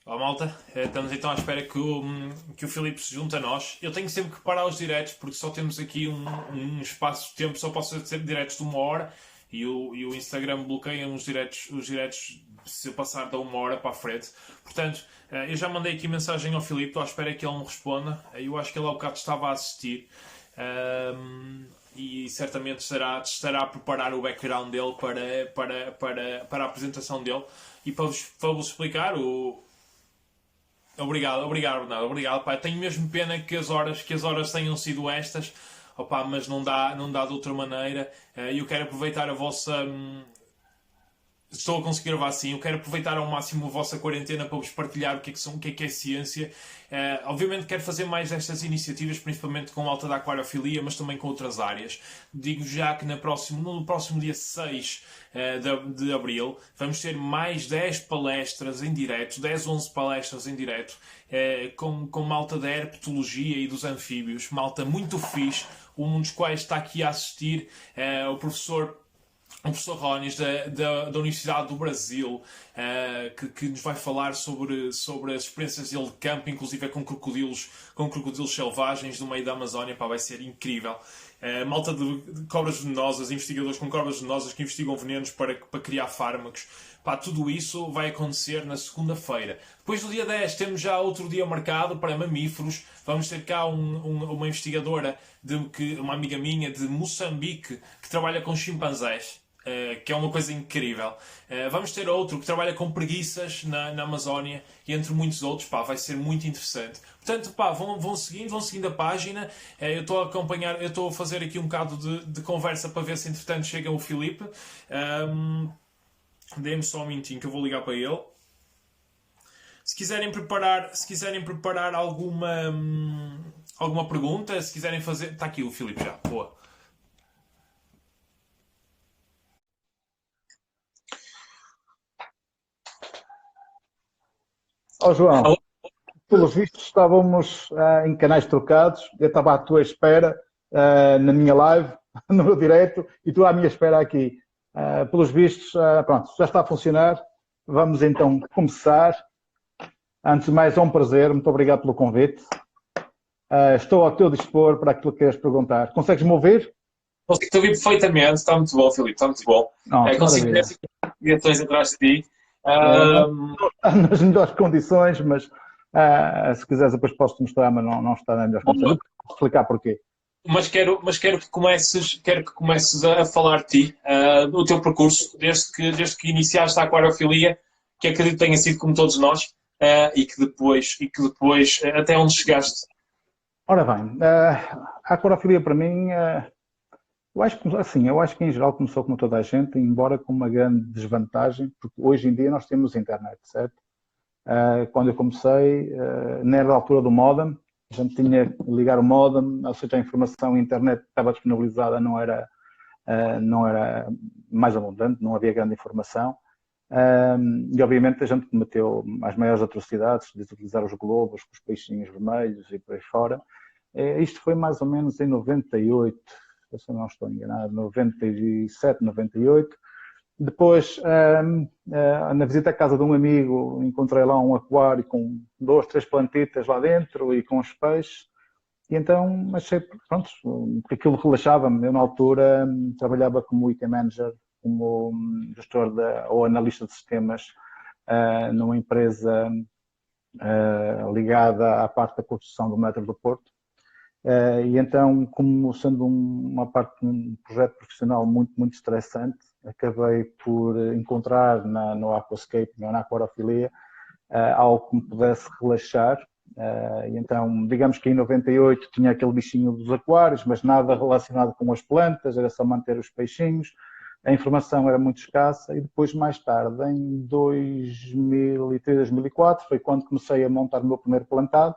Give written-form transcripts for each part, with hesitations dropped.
Ó malta, estamos então à espera que o Filipe se junte a nós. Eu tenho sempre que parar os diretos porque só temos aqui um espaço de tempo, só posso ser diretos de 1 hora e o Instagram bloqueia os diretos se eu passar da 1 hora para a frente. Portanto, eu já mandei aqui mensagem ao Filipe, estou à espera que ele me responda. Eu acho que ele há bocado estava a assistir. E certamente estará a preparar o background dele para a apresentação dele. E para vos explicar, obrigado, Bernardo. Obrigado, pá. Tenho mesmo pena que as horas tenham sido estas, opá, mas não dá de outra maneira. E eu quero aproveitar a vossa. Estou a conseguir gravar assim. Eu quero aproveitar ao máximo a vossa quarentena para vos partilhar o que é ciência. Obviamente quero fazer mais destas iniciativas, principalmente com a alta da aquariofilia, mas também com outras áreas. Digo já que no próximo dia 6 de abril vamos ter mais 10 palestras em direto, 10, 11 palestras em direto, com malta da herpetologia e dos anfíbios, malta muito fixe, um dos quais está aqui a assistir, o professor Ronis da Universidade do Brasil, que nos vai falar sobre as experiências dele de campo, inclusive com crocodilos selvagens no meio da Amazónia. Pá, vai ser incrível. Malta de cobras venenosas, investigadores com cobras venenosas que investigam venenos para criar fármacos. Pá, tudo isso vai acontecer na segunda-feira. Depois do dia 10 temos já outro dia marcado para mamíferos. Vamos ter cá uma investigadora, uma amiga minha de Moçambique, que trabalha com chimpanzés. Que é uma coisa incrível. Vamos ter outro que trabalha com preguiças na Amazónia e entre muitos outros. Pá, vai ser muito interessante. Portanto, pá, vão seguindo a página. Eu estou a acompanhar, eu estou a fazer aqui um bocado de conversa para ver se entretanto chega o Filipe. Dê-me só um minutinho que eu vou ligar para ele. Se quiserem preparar alguma pergunta, se quiserem fazer. Está aqui o Filipe já. Boa. Ó João, Alô? pelos vistos estávamos em canais trocados, eu estava à tua espera na minha live, no meu direto, e tu à minha espera aqui. Pelos vistos, pronto, já está a funcionar. Vamos então começar. Antes de mais, é um prazer, muito obrigado pelo convite. Estou ao teu dispor para aquilo que queres perguntar. Consegues-me ouvir? Consigo te ouvir perfeitamente, está muito bom, Filipe, está muito bom. Não, Consigo ver maravilha. as ligações atrás de ti. Não Ahm, está nas melhores condições, mas se quiseres depois posso-te mostrar, mas não está nas melhores condições. Eu posso explicar porquê. mas quero que comeces a falar de ti, do teu percurso, desde que iniciaste a aquariofilia, que acredito que tenha sido como todos nós, e que depois até onde chegaste. Ora bem, a aquarofilia para mim, eu acho que, assim, eu acho que em geral começou como toda a gente, embora com uma grande desvantagem, porque hoje em dia nós temos internet, certo? Quando eu comecei, não era da altura do modem, a gente tinha que ligar o modem, ou seja, a informação, a internet estava disponibilizada, não era mais abundante, não havia grande informação. E obviamente a gente cometeu as maiores atrocidades de utilizar os globos com os peixinhos vermelhos e por aí fora. Isto foi mais ou menos em 98, se eu não estou enganado, 97, 98. Depois, na visita à casa de um amigo, encontrei lá um aquário com 2, 3 plantitas lá dentro e com os peixes. E então achei, pronto, que aquilo relaxava-me. Eu, na altura, trabalhava como weekend manager, como gestor ou analista de sistemas numa empresa ligada à parte da construção do metro do Porto. E então, como sendo uma parte de um projeto profissional muito, muito estressante, acabei por encontrar no aquascape, na aquariofilia, algo que me pudesse relaxar. E então, digamos que em 98 tinha aquele bichinho dos aquários, mas nada relacionado com as plantas, era só manter os peixinhos. A informação era muito escassa e depois, mais tarde, em 2003, 2004, foi quando comecei a montar o meu primeiro plantado.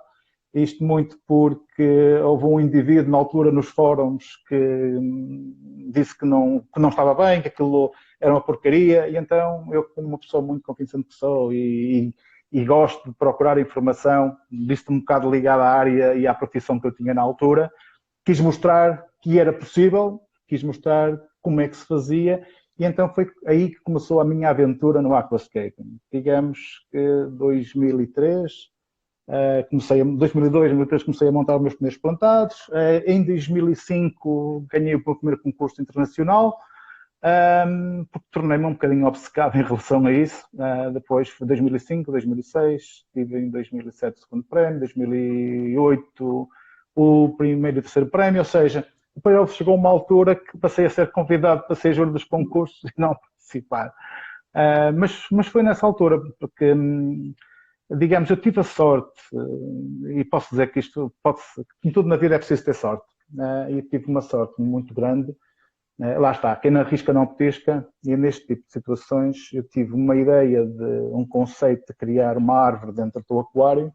Isto muito porque houve um indivíduo na altura nos fóruns que disse que não estava bem, que aquilo era uma porcaria, e então eu, como uma pessoa muito confiante que sou e gosto de procurar informação, disto um bocado ligado à área e à profissão que eu tinha na altura, quis mostrar que era possível, quis mostrar como é que se fazia e então foi aí que começou a minha aventura no aquascaping. Digamos que 2003, 2002, 2003 comecei a montar os meus primeiros plantados. Em 2005 ganhei o meu primeiro concurso internacional, porque tornei-me um bocadinho obcecado em relação a isso. Depois foi 2005, 2006, tive em 2007 o segundo prémio, 2008 o primeiro e terceiro prémio, ou seja, depois chegou uma altura que passei a ser convidado para ser júri dos concursos e não participar. Mas foi nessa altura, porque, digamos, eu tive a sorte, e posso dizer que isto, como tudo na vida é preciso ter sorte, e tive uma sorte muito grande. Lá está, quem não arrisca não petisca, e neste tipo de situações eu tive uma ideia de um conceito de criar uma árvore dentro do aquário,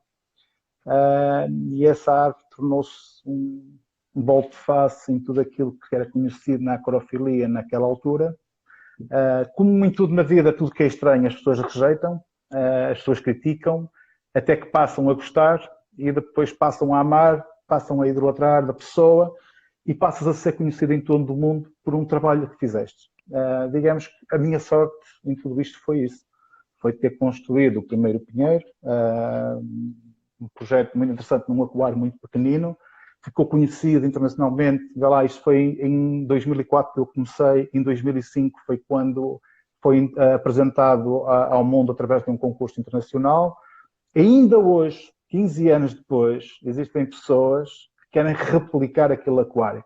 e essa árvore tornou-se um volte-face em tudo aquilo que era conhecido na aquariofilia naquela altura. Como em tudo na vida, tudo que é estranho as pessoas rejeitam, as pessoas criticam, até que passam a gostar e depois passam a amar, passam a idolatrar da pessoa e passas a ser conhecido em todo o mundo por um trabalho que fizeste. Digamos que a minha sorte em tudo isto foi isso. Foi ter construído o primeiro pinheiro, um projeto muito interessante num aquário muito pequenino, ficou conhecido internacionalmente. Vê lá, isto foi em 2004 que eu comecei, em 2005 foi quando foi apresentado ao mundo através de um concurso internacional. E ainda hoje, 15 anos depois, existem pessoas que querem replicar aquele aquário.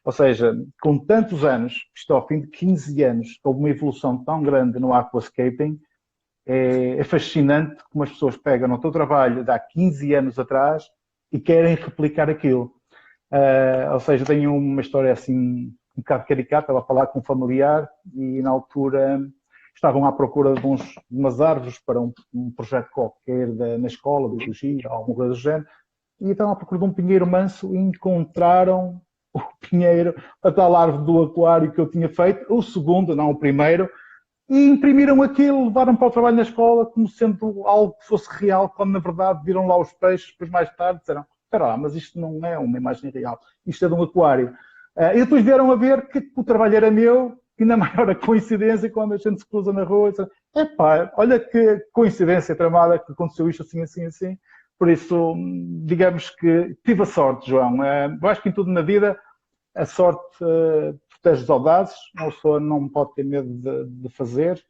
Ou seja, com tantos anos, isto ao fim de 15 anos, houve uma evolução tão grande no aquascaping. É fascinante como as pessoas pegam no teu trabalho de há 15 anos atrás e querem replicar aquilo. Ou seja, tenho uma história assim um bocado caricata. Estava a falar com um familiar e na altura estavam à procura de umas árvores para um projeto qualquer na escola, de biologia, alguma coisa do género, e estavam à procura de um pinheiro manso e encontraram o pinheiro, a tal árvore do aquário que eu tinha feito, o segundo, não o primeiro, e imprimiram aquilo, levaram para o trabalho na escola como sendo algo que fosse real, quando na verdade viram lá os peixes, depois mais tarde disseram, espera lá, mas isto não é uma imagem real, isto é de um aquário. E depois vieram a ver que o trabalho era meu, e na maior coincidência, quando a gente se cruza na rua, disseram, epá, olha que coincidência tramada que aconteceu isto assim, assim, assim. Por isso, digamos que tive a sorte, João. Eu acho que em tudo na vida a sorte protege os audazes, uma pessoa não pode ter medo de fazer.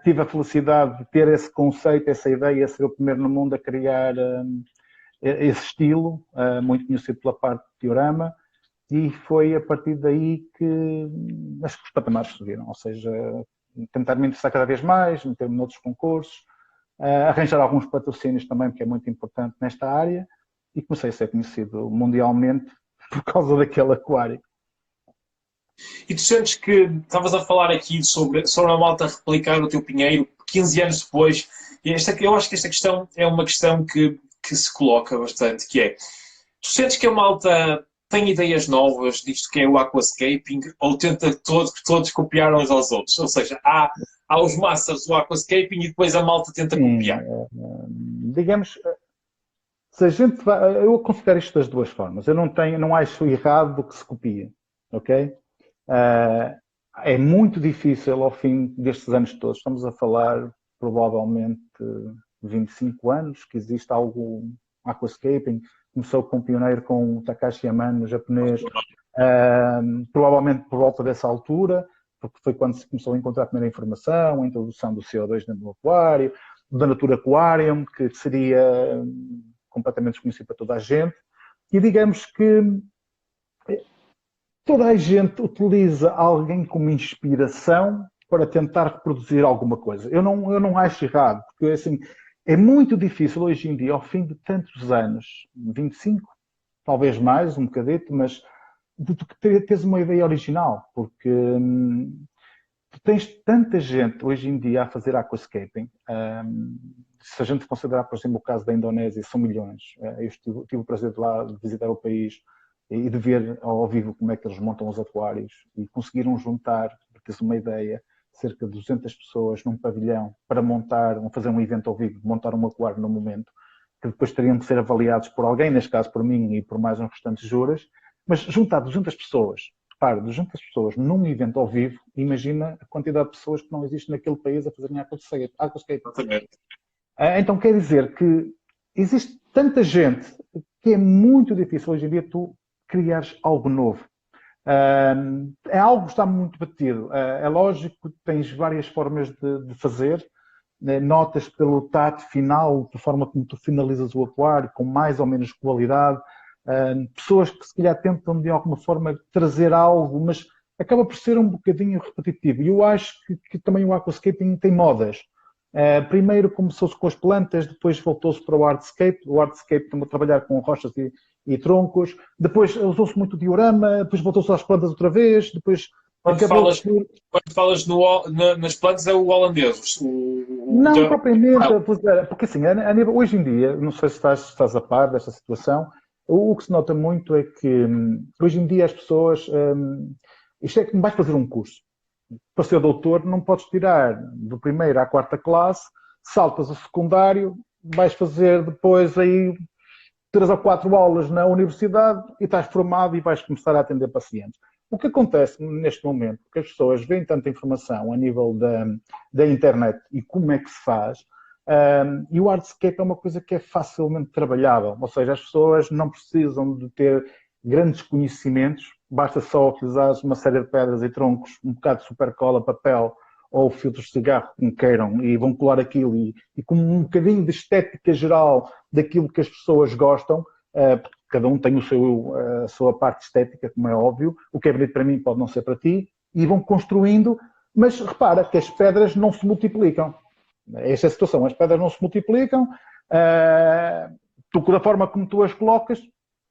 Tive a felicidade de ter esse conceito, essa ideia, ser o primeiro no mundo a criar esse estilo, muito conhecido pela parte de diorama, e foi a partir daí que acho que os patamares subiram, ou seja, tentar me interessar cada vez mais, meter-me noutros concursos, arranjar alguns patrocínios também, porque é muito importante nesta área, e comecei a ser conhecido mundialmente por causa daquele aquário. E tu sentes que estavas a falar aqui sobre a malta replicar o teu pinheiro 15 anos depois, e eu acho que esta questão é uma questão que se coloca bastante, que é, tu sentes que a malta tem ideias novas disto que é o aquascaping, ou tenta todos copiar uns aos outros? Ou seja, há os masters do aquascaping e depois a malta tenta copiar. Digamos, se a gente vai, eu considero isto das duas formas. Eu não acho errado que se copia, ok? É muito difícil ao fim destes anos todos, estamos a falar provavelmente 25 anos, que existe algo aquascaping. Começou com um pioneiro com o Takashi Yamano, japonês, provavelmente por volta dessa altura, porque foi quando se começou a encontrar a primeira informação, a introdução do CO2 dentro do aquário, da Natura Aquarium, que seria completamente desconhecido para toda a gente. E digamos que toda a gente utiliza alguém como inspiração para tentar reproduzir alguma coisa. Eu não acho errado, porque assim, é muito difícil hoje em dia, ao fim de tantos anos, 25, talvez mais, um bocadito, mas de tu teres uma ideia original, porque tu tens tanta gente hoje em dia a fazer aquascaping. Se a gente considerar, por exemplo, o caso da Indonésia, são milhões. Eu tive o prazer de lá de visitar o país e de ver ao vivo como é que eles montam os aquários e conseguiram juntar, para teres uma ideia, cerca de 200 pessoas num pavilhão para fazer um evento ao vivo, montar um aquário no momento, que depois teriam de ser avaliados por alguém, neste caso por mim e por mais uns restantes juras, mas juntar 200 pessoas repare, 200 pessoas num evento ao vivo, imagina a quantidade de pessoas que não existe naquele país a fazerem aquascape. Exatamente. Então quer dizer que existe tanta gente que é muito difícil hoje em dia tu criares algo novo. É algo que está muito batido. É lógico que tens várias formas de fazer, notas pelo tato final, da forma como tu finalizas o aquário, com mais ou menos qualidade. Pessoas que se calhar tentam de alguma forma trazer algo, mas acaba por ser um bocadinho repetitivo. E eu acho que também o aquascaping tem modas. Primeiro começou-se com as plantas, depois voltou-se para o hardscape. O hardscape estamos a trabalhar com rochas e troncos. Depois usou-se muito o diorama, depois voltou-se às plantas outra vez, depois... Quando falas nas plantas é o holandês. Não, propriamente, porque assim, hoje em dia, não sei se estás a par desta situação, o que se nota muito é que hoje em dia as pessoas, isto é que vais fazer um curso. Para ser doutor não podes tirar do primeiro à quarta classe, saltas o secundário, vais fazer depois aí 3 ou 4 aulas na universidade e estás formado e vais começar a atender pacientes. O que acontece neste momento, que as pessoas veem tanta informação a nível da internet e como é que se faz, e o hardscape é uma coisa que é facilmente trabalhável, ou seja, as pessoas não precisam de ter grandes conhecimentos, basta só utilizar uma série de pedras e troncos, um bocado de supercola, papel ou filtros de cigarro, como queiram, e vão colar aquilo e com um bocadinho de estética geral daquilo que as pessoas gostam, cada um tem a sua parte estética, como é óbvio, o que é bonito para mim pode não ser para ti, e vão construindo, mas repara que as pedras não se multiplicam. Esta é a situação, as pedras não se multiplicam, da forma como tu as colocas,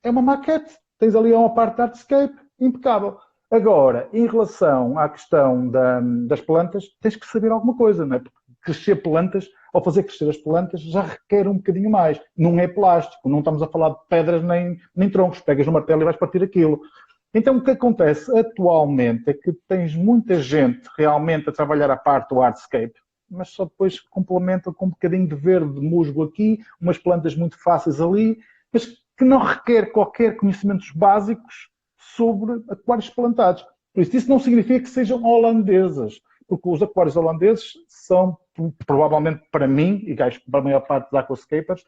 é uma maquete, tens ali uma parte de hardscape impecável. Agora, em relação à questão das plantas, tens que saber alguma coisa, não é? Porque crescer plantas, ou fazer crescer as plantas, já requer um bocadinho mais. Não é plástico, não estamos a falar de pedras nem troncos. Pegas no martelo e vais partir aquilo. Então, o que acontece atualmente é que tens muita gente realmente a trabalhar a parte do hardscape, mas só depois complementa com um bocadinho de verde, de musgo aqui, umas plantas muito fáceis ali, mas que não requer qualquer conhecimentos básicos sobre aquários plantados. Por isso não significa que sejam holandesas, porque os aquários holandeses são, provavelmente para mim, e acho que para a maior parte dos aquascapers,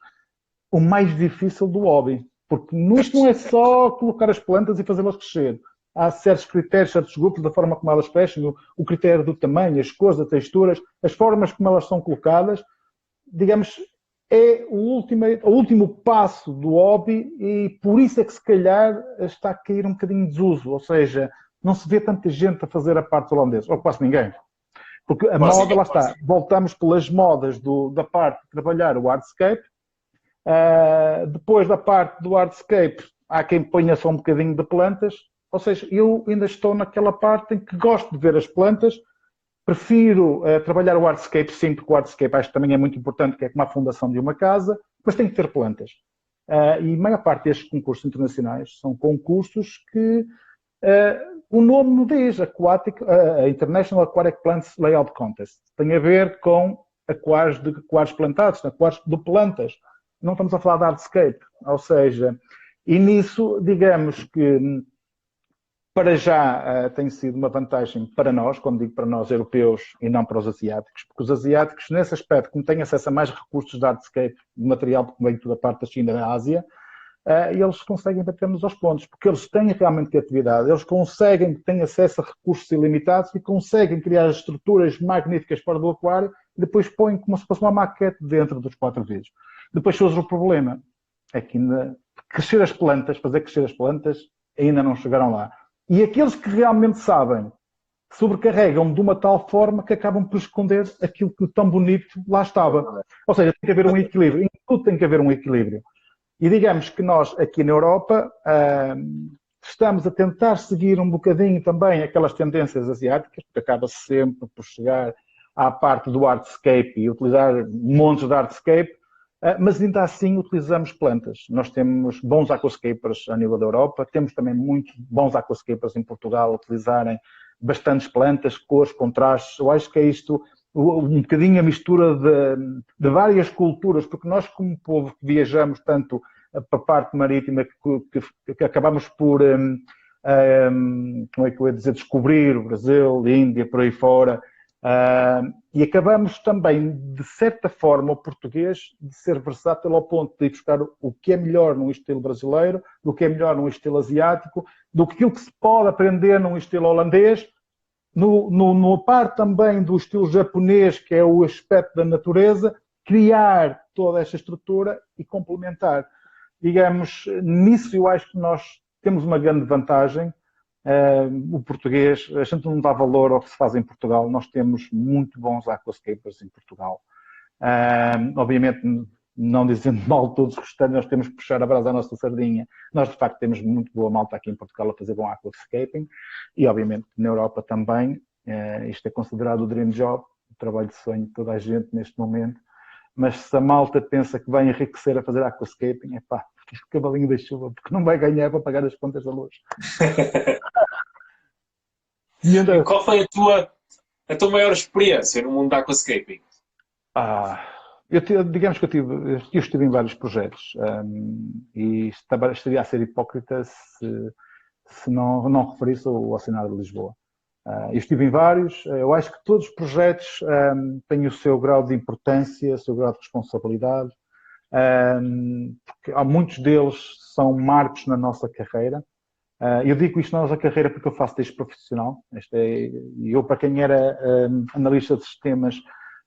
o mais difícil do hobby. Porque isto não é só colocar as plantas e fazê-las crescer. Há certos critérios, certos grupos, da forma como elas crescem, o critério do tamanho, as cores, as texturas, as formas como elas são colocadas, digamos, é o último passo do hobby e por isso é que se calhar está a cair um bocadinho em desuso. Ou seja, não se vê tanta gente a fazer a parte holandesa, ou quase ninguém. Porque a moda, lá está, voltamos pelas modas da parte de trabalhar o hardscape, depois da parte do hardscape há quem ponha só um bocadinho de plantas, ou seja, eu ainda estou naquela parte em que gosto de ver as plantas, prefiro trabalhar o hardscape, sim, porque o hardscape acho que também é muito importante, que é como a fundação de uma casa, mas tem que ter plantas. E a maior parte destes concursos internacionais são concursos que o nome me diz, a International Aquatic Plants Layout Contest. Tem a ver com aquários plantados, aquários de plantas. Não estamos a falar de hardscape. Ou seja, e nisso, digamos que para já tem sido uma vantagem para nós, quando digo para nós europeus e não para os asiáticos, porque os asiáticos, nesse aspecto, como têm acesso a mais recursos de hardscape, de material, porque vem toda a parte da China e da Ásia, eles conseguem bater-nos aos pontos, porque eles têm realmente criatividade, eles conseguem, têm acesso a recursos ilimitados e conseguem criar estruturas magníficas fora do aquário e depois põem como se fosse uma maquete dentro dos 4 vidros. Depois surge o problema, é que ainda fazer crescer as plantas, ainda não chegaram lá. E aqueles que realmente sabem, sobrecarregam de uma tal forma que acabam por esconder aquilo que tão bonito lá estava. Ou seja, tem que haver um equilíbrio, em tudo tem que haver um equilíbrio. E digamos que nós, aqui na Europa, estamos a tentar seguir um bocadinho também aquelas tendências asiáticas, porque acaba sempre por chegar à parte do hardscape e utilizar montes de hardscape, mas ainda assim utilizamos plantas. Nós temos bons aquascapers a nível da Europa, temos também muitos bons aquascapers em Portugal a utilizarem bastantes plantas, cores, contrastes. Eu acho que é isto, um bocadinho a mistura de várias culturas, porque nós como povo que viajamos tanto para a parte marítima que acabamos por como é que eu ia dizer, descobrir o Brasil, a Índia, por aí fora. E acabamos também, de certa forma, o português de ser versátil ao ponto de ir buscar o que é melhor num estilo brasileiro, do que é melhor num estilo asiático, do que aquilo que se pode aprender num estilo holandês, no par também do estilo japonês, que é o aspecto da natureza, criar toda esta estrutura e complementar. Digamos, nisso eu acho que nós temos uma grande vantagem. O português, a gente não dá valor ao que se faz em Portugal. Nós temos muito bons aquascapers em Portugal. Obviamente, não dizendo mal de todos os restantes, nós temos que puxar a brasa à nossa sardinha. Nós, de facto, temos muito boa malta aqui em Portugal a fazer bom aquascaping e, obviamente, na Europa também. Isto é considerado o dream job, o trabalho de sonho de toda a gente neste momento. Mas se a malta pensa que vai enriquecer a fazer aquascaping, é pá, cavalinho da chuva, porque não vai ganhar para pagar as contas da luz. E qual foi a tua maior experiência no mundo da aquascaping? Digamos que eu estive em vários projetos e estaria a ser hipócrita se não referisse ao Oceanário de Lisboa. Eu estive em vários, eu acho que todos os projetos têm o seu grau de importância, o seu grau de responsabilidade, porque há muitos deles são marcos na nossa carreira. Eu digo isto na nossa carreira porque eu faço isto profissional. Eu, para quem era analista de sistemas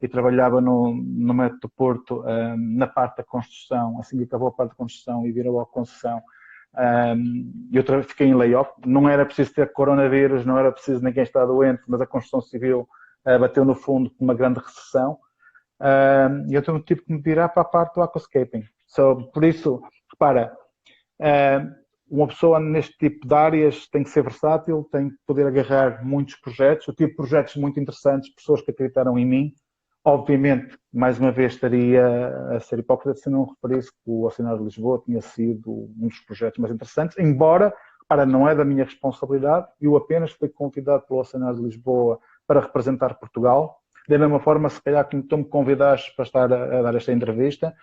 e trabalhava no Método do Porto, na parte da construção, assim que acabou a parte da construção e virou a concessão, eu fiquei em layoff. Não era preciso ter coronavírus, não era preciso ninguém estar doente, mas a construção civil bateu no fundo com uma grande recessão. E eu tive que me virar para a parte do aquascaping. Por isso, repara, uma pessoa neste tipo de áreas tem que ser versátil, tem que poder agarrar muitos projetos. Eu tive projetos muito interessantes, pessoas que acreditaram em mim. Obviamente, mais uma vez, estaria a ser hipócrita se não referisse que o Oceanário de Lisboa tinha sido um dos projetos mais interessantes, embora, não é da minha responsabilidade, eu apenas fui convidado pelo Oceanário de Lisboa para representar Portugal. Da mesma forma, se calhar, como tu me convidaste para estar a dar esta entrevista,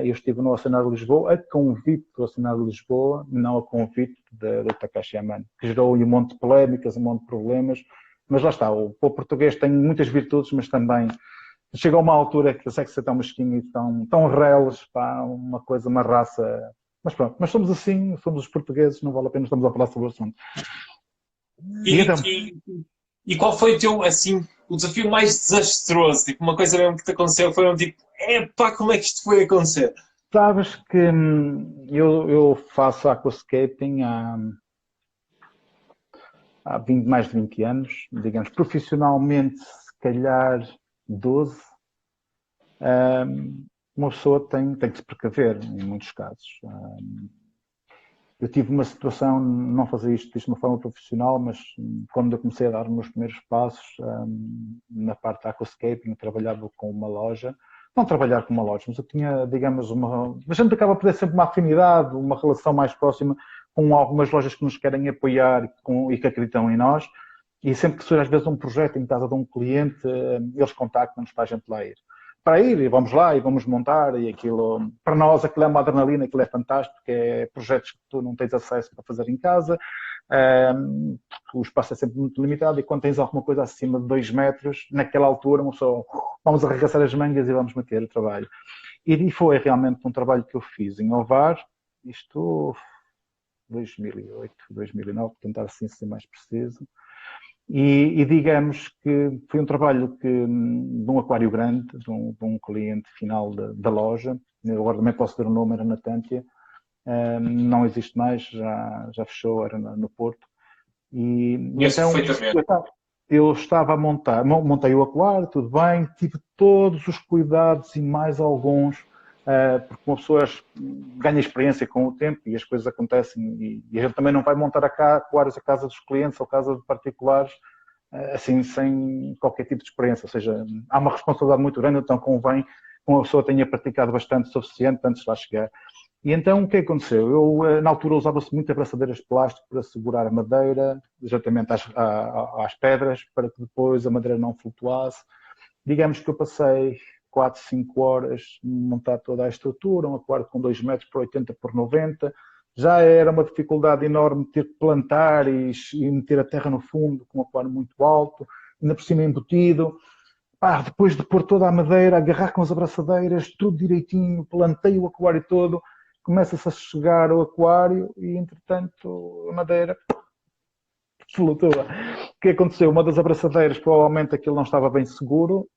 eu estive no Oceanário de Lisboa a convite do Oceanário de Lisboa, não a convite do Takashi Amano, que gerou um monte de polémicas, um monte de problemas. Mas lá está, o povo português tem muitas virtudes, mas também chega a uma altura que eu sei que você é tão mesquinho e tão reles, pá, uma raça. Mas pronto, mas somos assim, somos os portugueses, não vale a pena estamos a falar sobre o assunto. E qual foi o teu, assim, o desafio mais desastroso? Tipo, uma coisa mesmo que te aconteceu foi tipo, epá, como é que isto foi acontecer? Sabes que eu faço aquascaping há mais de 20 anos, digamos, profissionalmente, se calhar 12. Uma pessoa tem que se precaver, em muitos casos. Eu tive uma situação, não fazia isto de uma forma profissional, mas quando eu comecei a dar os meus primeiros passos na parte da aquascaping, trabalhava com uma loja, não trabalhar com uma loja, mas eu tinha, digamos, a gente acaba por ter sempre uma afinidade, uma relação mais próxima com algumas lojas que nos querem apoiar e que acreditam em nós, e sempre que surge às vezes um projeto em casa de um cliente, eles contactam-nos para a gente lá ir. Para ir, e vamos lá, e vamos montar, e aquilo, para nós aquilo é uma adrenalina, aquilo é fantástico, porque é projetos que tu não tens acesso para fazer em casa, o espaço é sempre muito limitado, e quando tens alguma coisa acima de 2 metros, naquela altura, vamos arregaçar as mangas e vamos meter o trabalho. E foi realmente um trabalho que eu fiz em Ovar, isto 2008, 2009, tentar assim ser mais preciso. E digamos que foi um trabalho de um aquário grande, de um cliente final da loja. Eu agora também posso ver o nome, era na Tântia. Não existe mais, já fechou, era no Porto. E então eu estava a montei o aquário, tudo bem, tive todos os cuidados e mais alguns, porque uma pessoa ganha experiência com o tempo e as coisas acontecem e a gente também não vai montar aquários a casa dos clientes ou casa de particulares assim sem qualquer tipo de experiência, ou seja, há uma responsabilidade muito grande, então convém que uma pessoa tenha praticado bastante o suficiente antes de lá chegar. E então o que aconteceu? Eu na altura usava-se muito abraçadeiras de plástico para segurar a madeira, exatamente às pedras, para que depois a madeira não flutuasse. Digamos que eu passei 4, 5 horas a montar toda a estrutura, um aquário com 2 metros por 80 por 90, já era uma dificuldade enorme ter que plantar e meter a terra no fundo com um aquário muito alto, ainda por cima embutido. Depois de pôr toda a madeira, agarrar com as abraçadeiras, tudo direitinho, plantei o aquário todo, começa-se a chegar ao aquário e, entretanto, a madeira flutua. O que aconteceu? Uma das abraçadeiras, provavelmente aquilo não estava bem seguro,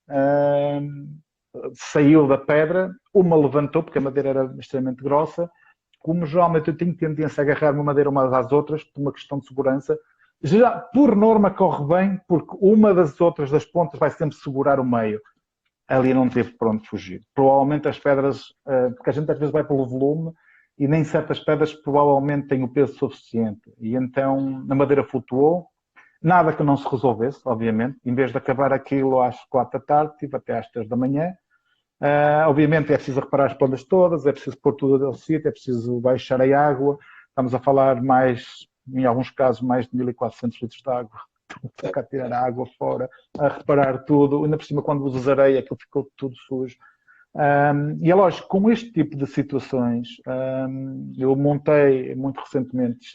saiu da pedra, uma levantou, porque a madeira era extremamente grossa. Como geralmente eu tenho tendência a agarrar uma madeira umas às outras, por uma questão de segurança, já por norma corre bem, porque uma das outras das pontas vai sempre segurar o meio. Ali não teve para onde fugir. Provavelmente as pedras, porque a gente às vezes vai pelo volume, e nem certas pedras provavelmente têm o peso suficiente. E então a madeira flutuou, nada que não se resolvesse, obviamente. Em vez de acabar aquilo às 4 da tarde, tive até às 3 da manhã. Obviamente é preciso reparar as plantas todas, é preciso pôr tudo ao sítio, é preciso baixar a água. Estamos a falar em alguns casos, mais de 1400 litros de água. Ficar a tirar a água fora, a reparar tudo. Ainda por cima, quando usas areia, aquilo ficou tudo sujo. E é lógico, com este tipo de situações, eu montei muito recentemente,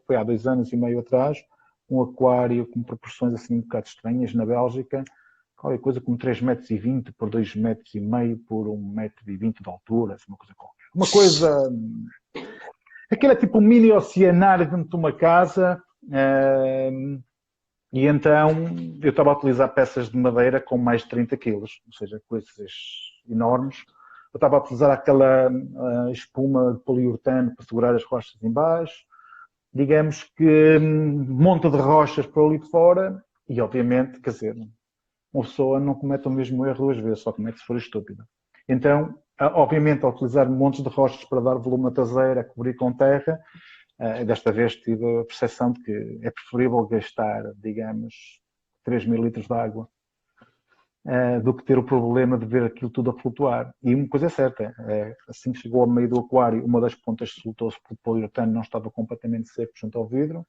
foi há 2 anos e meio atrás, um aquário com proporções assim um bocado estranhas na Bélgica, qualquer coisa como 3,20 m por 2,5 m por 1,20 m de altura, assim, uma coisa qualquer. Uma coisa... Aquilo é tipo um mini oceanário dentro de uma casa, e então eu estava a utilizar peças de madeira com mais de 30 quilos, ou seja, coisas enormes. Eu estava a utilizar aquela espuma de poliuretano para segurar as rochas em baixo. Digamos que monta de rochas para ali de fora e, obviamente, quer dizer, uma pessoa não comete o mesmo erro 2 vezes, só comete se for estúpida. Então, obviamente, ao utilizar montes de rochas para dar volume na traseira, cobrir com terra, desta vez tive a percepção de que é preferível gastar, digamos, 3.000 litros de água do que ter o problema de ver aquilo tudo a flutuar. E uma coisa é certa, assim que chegou ao meio do aquário, uma das pontas soltou-se porque o poliuretano não estava completamente seco junto ao vidro.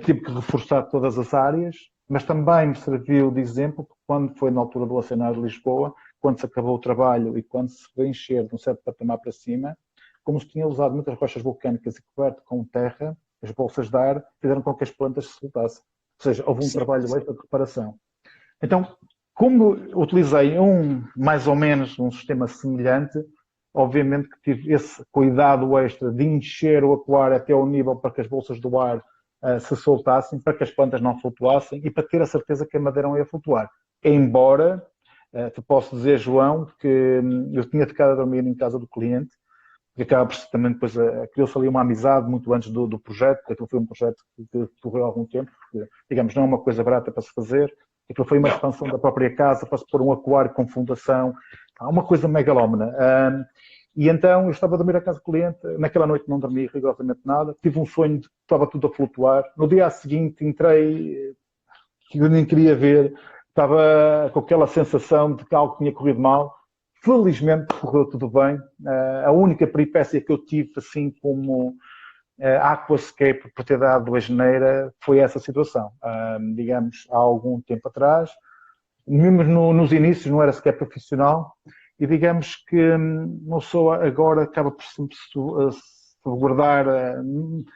Tive que reforçar todas as áreas, mas também me serviu de exemplo, porque quando foi na altura do Oceanário de Lisboa, quando se acabou o trabalho e quando se veio encher de um certo patamar para cima, como se tinha usado muitas rochas vulcânicas e coberto com terra, as bolsas de ar fizeram com que as plantas se soltassem. Ou seja, houve um trabalho extra de reparação. Então, como utilizei mais ou menos um sistema semelhante, obviamente que tive esse cuidado extra de encher o aquário até ao nível para que as bolsas do ar se soltassem, para que as plantas não flutuassem e para ter a certeza que a madeira não ia flutuar. Embora, te posso dizer, João, que eu tinha ficado a dormir em casa do cliente, que acaba por também depois criou-se ali uma amizade muito antes do projeto, porque aquilo foi um projeto que correu há algum tempo, porque, digamos, não é uma coisa barata para se fazer, aquilo foi uma expansão da própria casa para se pôr um aquário com fundação, uma coisa megalómana. E então eu estava a dormir à casa do cliente, naquela noite não dormi rigorosamente nada, tive um sonho de que estava tudo a flutuar, no dia seguinte entrei, que eu nem queria ver, estava com aquela sensação de que algo tinha corrido mal. Felizmente correu tudo bem. A única peripécia que eu tive, assim como Aquascape, por ter dado a geneira, foi essa situação. Digamos, há algum tempo atrás, mesmo nos inícios não era sequer profissional, e digamos que uma pessoa agora acaba por se guardar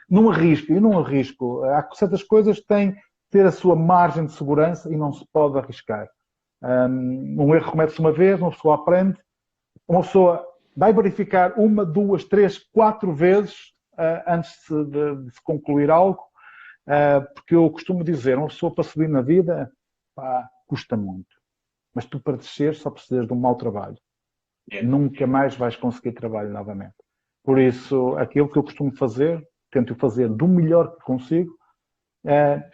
num arrisco. E num arrisco, há certas coisas que têm que ter a sua margem de segurança e não se pode arriscar. Um erro comete-se uma vez, uma pessoa aprende, uma pessoa vai verificar 1, 2, 3, 4 vezes antes de se concluir algo, porque eu costumo dizer, uma pessoa para subir na vida, custa muito, mas tu para descer só precisas de um mau trabalho. Nunca mais vais conseguir trabalho novamente. Por isso, aquilo que eu costumo fazer, tento fazer do melhor que consigo,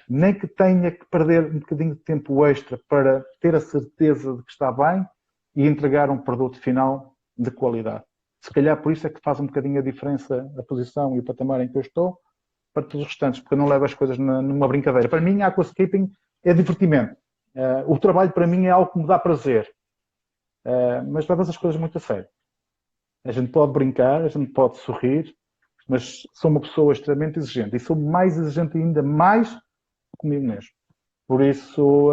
nem que tenha que perder um bocadinho de tempo extra para ter a certeza de que está bem e entregar um produto final de qualidade. Se calhar por isso é que faz um bocadinho a diferença a posição e o patamar em que eu estou para todos os restantes, porque eu não levo as coisas numa brincadeira. Para mim, a aquascaping é divertimento. O trabalho para mim é algo que me dá prazer, mas levas as coisas muito a sério. A gente pode brincar, a gente pode sorrir, mas sou uma pessoa extremamente exigente e sou mais exigente ainda mais comigo mesmo. Por isso,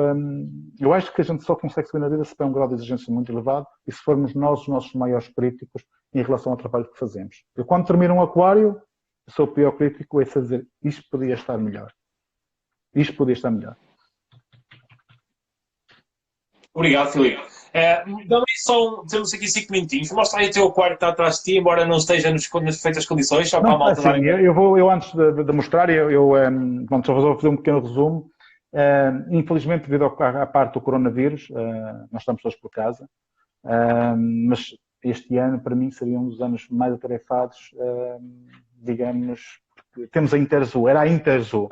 eu acho que a gente só consegue subir na vida se tiver um grau de exigência muito elevado e se formos nós os nossos maiores críticos em relação ao trabalho que fazemos. Eu, quando termino um aquário, sou o pior crítico, é dizer, isto podia estar melhor. Isto podia estar melhor. Obrigado, Filipe. Também só temos aqui 5 minutinhos. Mostra aí o teu aquário que está atrás de ti, embora não esteja nas perfeitas condições, só para a malta assim, eu antes de mostrar, pronto, só vou fazer um pequeno resumo. Infelizmente, devido à parte do coronavírus, nós estamos todos por casa, mas este ano, para mim, seria um dos anos mais atarefados, digamos, porque temos a Interzoo, era a Interzoo,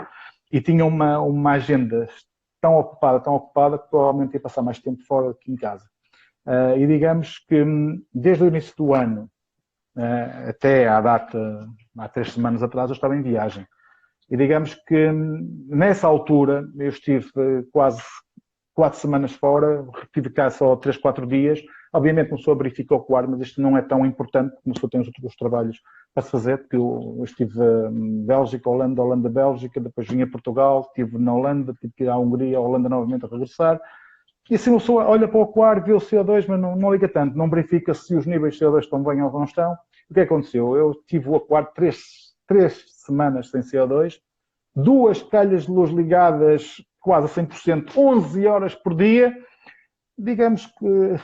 e tinha uma agenda tão ocupada que provavelmente ia passar mais tempo fora aqui em casa. E digamos que desde o início do ano até à data, há 3 semanas atrás, eu estava em viagem. E digamos que nessa altura eu estive quase 4 semanas fora, tive cá só 3, 4 dias. Obviamente não sou a verificar o aquário, mas isto não é tão importante como se eu tenho outros trabalhos para se fazer, porque eu estive em Bélgica, Holanda, Bélgica, depois vim a Portugal, estive na Holanda, tive que ir à Hungria, Holanda novamente a regressar. E assim a pessoa olha para o aquário, vê o CO2, mas não liga tanto, não verifica se os níveis de CO2 estão bem ou não estão. O que aconteceu? Eu tive o aquário 3 semanas sem CO2, 2 calhas de luz ligadas quase a 100%, 11 horas por dia. Digamos que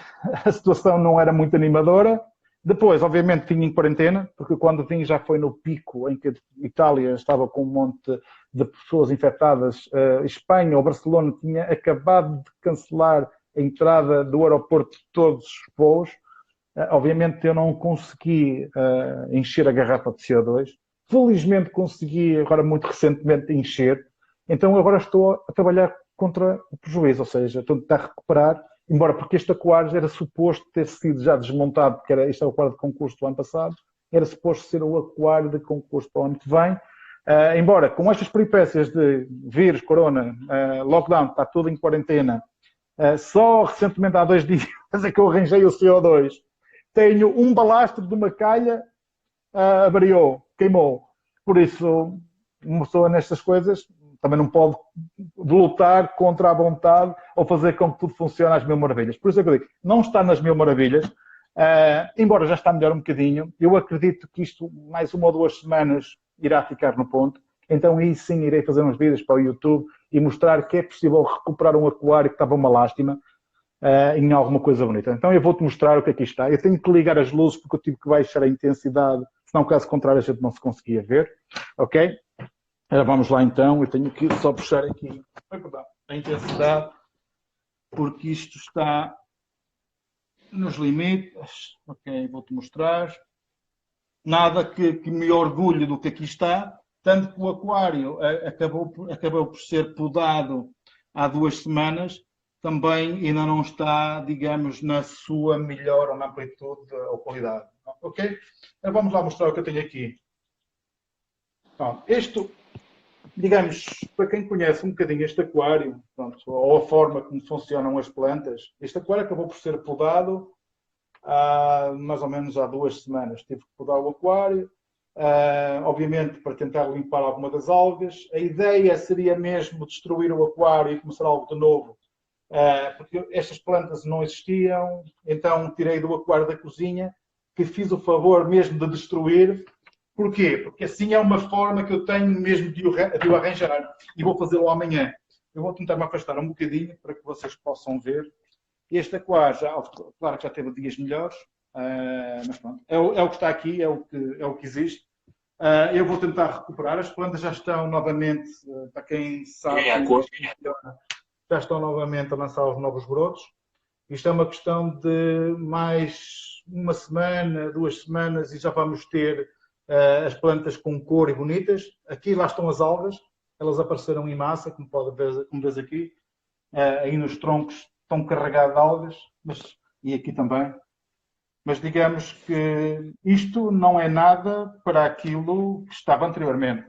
a situação não era muito animadora. Depois, obviamente, vim em quarentena, porque quando vim já foi no pico em que a Itália estava com um monte de pessoas infectadas. Espanha ou Barcelona tinha acabado de cancelar a entrada do aeroporto de todos os voos. Obviamente eu não consegui encher a garrafa de CO2. Felizmente consegui, agora muito recentemente, encher. Então agora estou a trabalhar contra o prejuízo, ou seja, estou a tentar recuperar, embora porque este aquário era suposto ter sido já desmontado, porque este é o aquário de concurso do ano passado, era suposto ser o aquário de concurso para o ano que vem. Embora com estas peripécias de vírus, corona, lockdown, está tudo em quarentena, só recentemente há 2 dias é que eu arranjei o CO2. Tenho um balastro de uma calha, avariou, queimou. Por isso, uma pessoa nestas coisas também não pode lutar contra a vontade ou fazer com que tudo funcione às mil maravilhas. Por isso é que eu digo, não está nas mil maravilhas, embora já está melhor um bocadinho. Eu acredito que isto, mais 1 ou 2 semanas, irá ficar no ponto. Então aí sim irei fazer uns vídeos para o YouTube e mostrar que é possível recuperar um aquário que estava uma lástima em alguma coisa bonita. Então eu vou-te mostrar o que aqui está. Eu tenho que ligar as luzes porque eu tive que baixar a intensidade, senão caso contrário a gente não se conseguia ver. Ok? Vamos lá então, eu tenho que só puxar aqui a intensidade, porque isto está nos limites. Ok, vou-te mostrar. Nada que me orgulhe do que aqui está, tanto que o aquário acabou por ser podado há 2 semanas, também ainda não está, digamos, na sua melhor ou na amplitude ou qualidade. Ok? Então vamos lá mostrar o que eu tenho aqui. Pronto, isto, digamos, para quem conhece um bocadinho este aquário, pronto, ou a forma como funcionam as plantas, este aquário acabou por ser podado mais ou menos há 2 semanas. Tive que podar o aquário, obviamente para tentar limpar alguma das algas. A ideia seria mesmo destruir o aquário e começar algo de novo, porque estas plantas não existiam, então tirei do aquário da cozinha, que fiz o favor mesmo de destruir. Porquê? Porque assim é uma forma que eu tenho mesmo de o arranjar, e vou fazê-lo amanhã. Eu vou tentar me afastar um bocadinho para que vocês possam ver. Este aquário, claro que já teve dias melhores, mas pronto, é o que está aqui, é o que existe. Eu vou tentar recuperar. As plantas já estão novamente, para quem sabe, já estão novamente a lançar os novos brotos. Isto é uma questão de mais 1 semana, 2 semanas e já vamos ter as plantas com cor e bonitas. Aqui lá estão as algas, elas apareceram em massa, como vês aqui. Aí nos troncos estão carregados de algas, e aqui também. Mas digamos que isto não é nada para aquilo que estava anteriormente,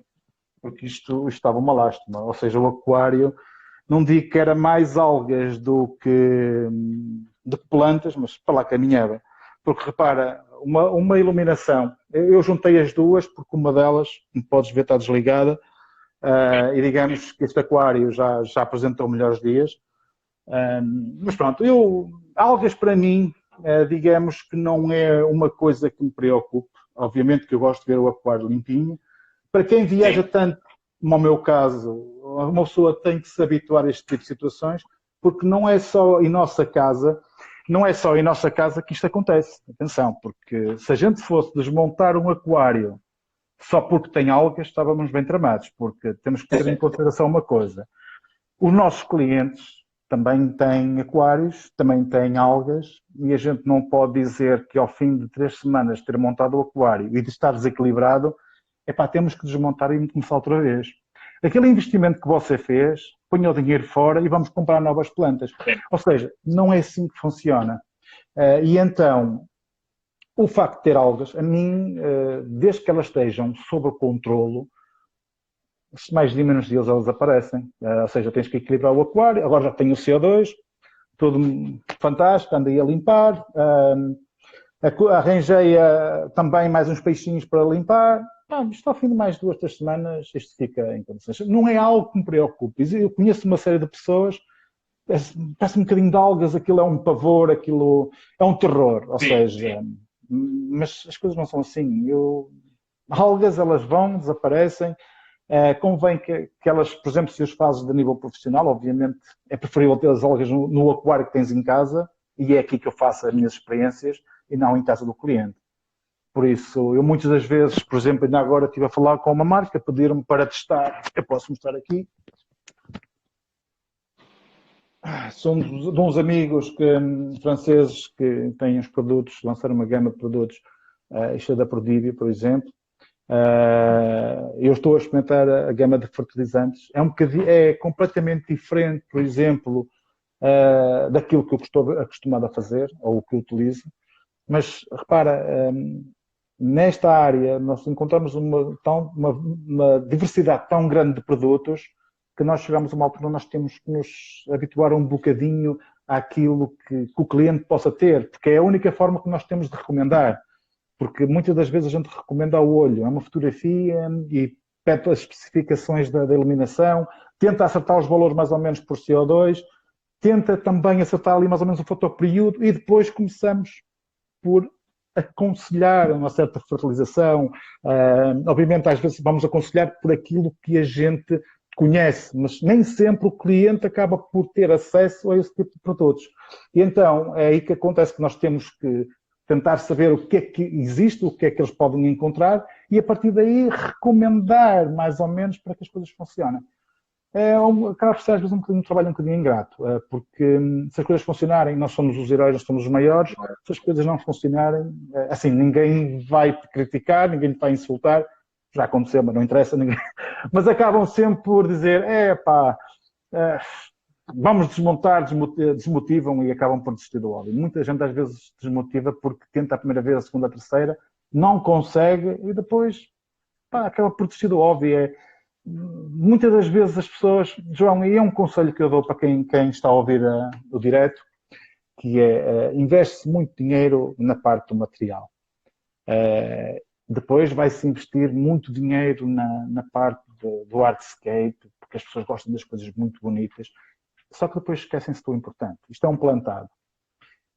porque isto estava uma lástima. Ou seja, o aquário, não digo que era mais algas do que de plantas, mas para lá caminhava. Porque repara, uma iluminação, eu juntei as duas porque uma delas, como podes ver, está desligada, e digamos que este aquário já apresentou melhores dias. Mas pronto, algas para mim, digamos que não é uma coisa que me preocupe. Obviamente que eu gosto de ver o aquário limpinho. Para quem viaja tanto, como o meu caso, uma pessoa tem que se habituar a este tipo de situações, porque não é só em nossa casa, não é só em nossa casa que isto acontece. Atenção, porque se a gente fosse desmontar um aquário só porque tem algas, estávamos bem tramados, porque temos que ter em consideração uma coisa. Os nossos clientes também têm aquários, também têm algas, e a gente não pode dizer que ao fim de 3 semanas de ter montado o aquário e de estar desequilibrado, temos que desmontar e começar outra vez. Aquele investimento que você fez, ponha o dinheiro fora e vamos comprar novas plantas. Ou seja, não é assim que funciona. E então, o facto de ter algas, a mim, desde que elas estejam sob controlo, mais de menos dias elas aparecem. Ou seja, tens que equilibrar o aquário, agora já tenho o CO2, tudo fantástico, andei a limpar, arranjei também mais uns peixinhos para limpar. Isto ao fim de mais 2, 3 semanas, isto fica em condições. Não é algo que me preocupe. Eu conheço uma série de pessoas, parece um bocadinho de algas, aquilo é um pavor, aquilo é um terror. Ou seja, mas as coisas não são assim. Algas, elas vão, desaparecem. Convém que elas, por exemplo, se os fazes de nível profissional, obviamente é preferível ter as algas no aquário que tens em casa, e é aqui que eu faço as minhas experiências, e não em casa do cliente. Por isso, eu muitas das vezes, por exemplo, ainda agora estive a falar com uma marca, pediram-me para testar, eu posso mostrar aqui. São de uns amigos franceses que têm uns produtos, lançaram uma gama de produtos, isto é da Prodívia, por exemplo. Eu estou a experimentar a gama de fertilizantes. É completamente diferente, por exemplo, daquilo que eu estou acostumado a fazer, ou o que eu utilizo. Mas, repara, nesta área nós encontramos uma diversidade tão grande de produtos que nós chegamos a uma altura nós temos que nos habituar um bocadinho àquilo que o cliente possa ter, porque é a única forma que nós temos de recomendar. Porque muitas das vezes a gente recomenda ao olho, é uma fotografia e pede as especificações da iluminação, tenta acertar os valores mais ou menos por CO2, tenta também acertar ali mais ou menos o fotoperíodo e depois começamos por aconselhar uma certa fertilização. Obviamente, às vezes vamos aconselhar por aquilo que a gente conhece, mas nem sempre o cliente acaba por ter acesso a esse tipo de produtos. E então, é aí que acontece que nós temos que tentar saber o que é que existe, o que é que eles podem encontrar e, a partir daí, recomendar mais ou menos para que as coisas funcionem. Acaba por ser, às vezes, um trabalho um bocadinho ingrato, porque se as coisas funcionarem, nós somos os heróis, nós somos os maiores. Se as coisas não funcionarem, assim, ninguém vai te criticar, ninguém te vai insultar. Já aconteceu, mas não interessa ninguém. Mas acabam sempre por dizer, vamos desmontar, desmotivam e acabam por desistir do hobby. Muita gente às vezes desmotiva porque tenta a primeira vez, a segunda, a terceira, não consegue e depois acaba por desistir do hobby. Muitas das vezes as pessoas, João, e é um conselho que eu dou para quem está a ouvir o direto, que é investe-se muito dinheiro na parte do material. Depois vai-se investir muito dinheiro na parte do artscape, porque as pessoas gostam das coisas muito bonitas. Só que depois esquecem-se do importante. Isto é um plantado.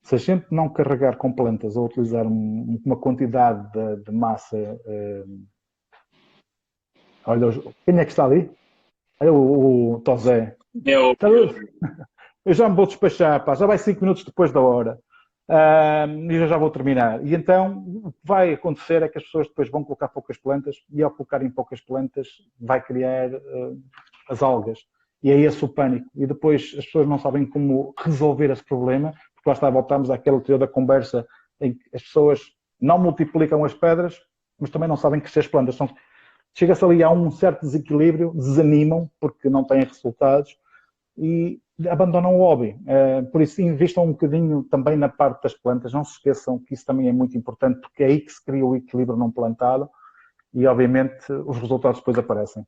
Se a gente não carregar com plantas ou utilizar uma quantidade de massa... olha, quem é que está ali? É o Tosé. Eu já me vou despachar, já vai 5 minutos depois da hora. E eu já vou terminar. E então, o que vai acontecer é que as pessoas depois vão colocar poucas plantas e ao colocarem poucas plantas vai criar as algas. E é esse o pânico. E depois as pessoas não sabem como resolver esse problema, porque lá está, voltamos àquele teor da conversa em que as pessoas não multiplicam as pedras, mas também não sabem crescer as plantas. Então, chega-se ali a um certo desequilíbrio, desanimam porque não têm resultados e abandonam o hobby. Por isso, investam um bocadinho também na parte das plantas. Não se esqueçam que isso também é muito importante, porque é aí que se cria o equilíbrio num plantado e, obviamente, os resultados depois aparecem.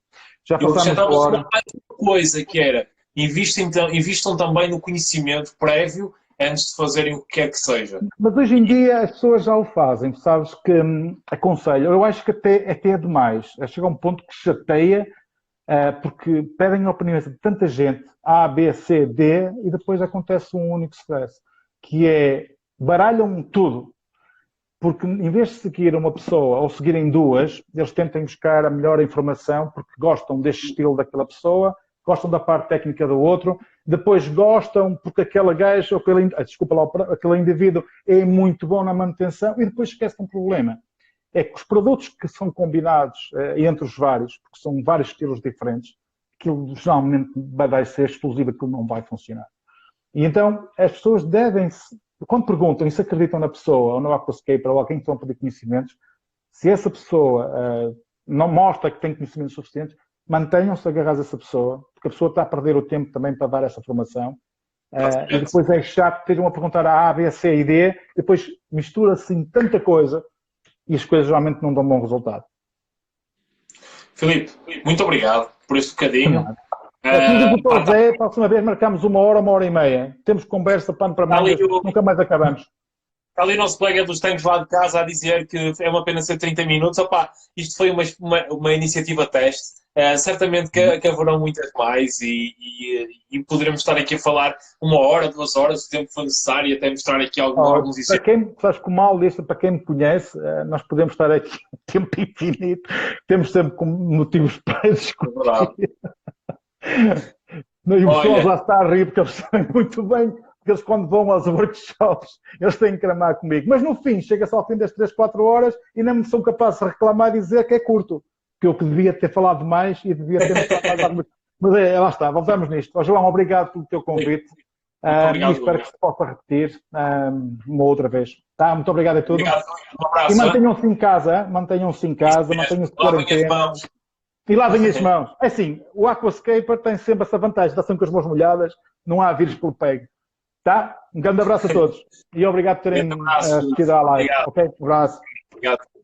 Já passámos a hora. Mais uma coisa que era, investam também no conhecimento prévio antes de fazerem o que quer que seja. Mas hoje em dia as pessoas já o fazem, sabes que aconselho. Eu acho que até é demais. Chega a um ponto que chateia, porque pedem opiniões de tanta gente, A, B, C, D, e depois acontece um único stress, que é baralham tudo. Porque em vez de seguir uma pessoa ou seguirem duas, eles tentam buscar a melhor informação porque gostam deste estilo daquela pessoa, gostam da parte técnica do outro, depois gostam porque aquela gaja, ou aquele indivíduo é muito bom na manutenção e depois esquecem um problema. É que os produtos que são combinados entre os vários, porque são vários estilos diferentes, aquilo geralmente vai ser exclusivo, aquilo não vai funcionar. E então as pessoas devem-se, quando perguntam e se acreditam na pessoa, ou no Aquascaper, ou alguém que estão a pedir conhecimentos, se essa pessoa não mostra que tem conhecimentos suficientes, mantenham-se agarrados a essa pessoa, porque a pessoa está a perder o tempo também para dar essa formação. E depois é chato terem a perguntar a B, C e D, depois mistura-se em tanta coisa e as coisas realmente não dão bom resultado. Filipe, muito obrigado por este bocadinho. A próxima vez marcamos 1 hora e meia. Temos conversa, pano para mangas, nunca mais acabamos. Está ali o nosso colega dos tanques lá de casa a dizer que é uma pena ser 30 minutos. Opa, isto foi uma iniciativa teste. Certamente que haverão muitas mais e poderemos estar aqui a falar 1 hora, 2 horas, o tempo que for necessário, até mostrar aqui alguns exemplos. Sabes que o mal disto, para quem me conhece, nós podemos estar aqui tempo infinito. Temos sempre motivos para discutir. E o pessoal já está a rir porque eles sabem muito bem que eles quando vão aos workshops eles têm que cramar comigo, mas no fim chega-se ao fim das 3, 4 horas e não me são capazes de reclamar e dizer que é curto, que eu que devia ter falado mais e devia ter mostrado mais algumas. Mas lá está, voltamos nisto. João, obrigado pelo teu convite e espero que se possa repetir uma outra vez. Tá? Muito obrigado a todos. Obrigado. Um abraço. E mantenham-se em casa, mantenham-se de quarentena. E lavem as mãos. É assim, o Aquascaper tem sempre essa vantagem, está sempre com as mãos molhadas, não há vírus pelo pego. Tá? Um grande abraço a todos. E obrigado por terem assistido à live. Ok? Um abraço. Obrigado.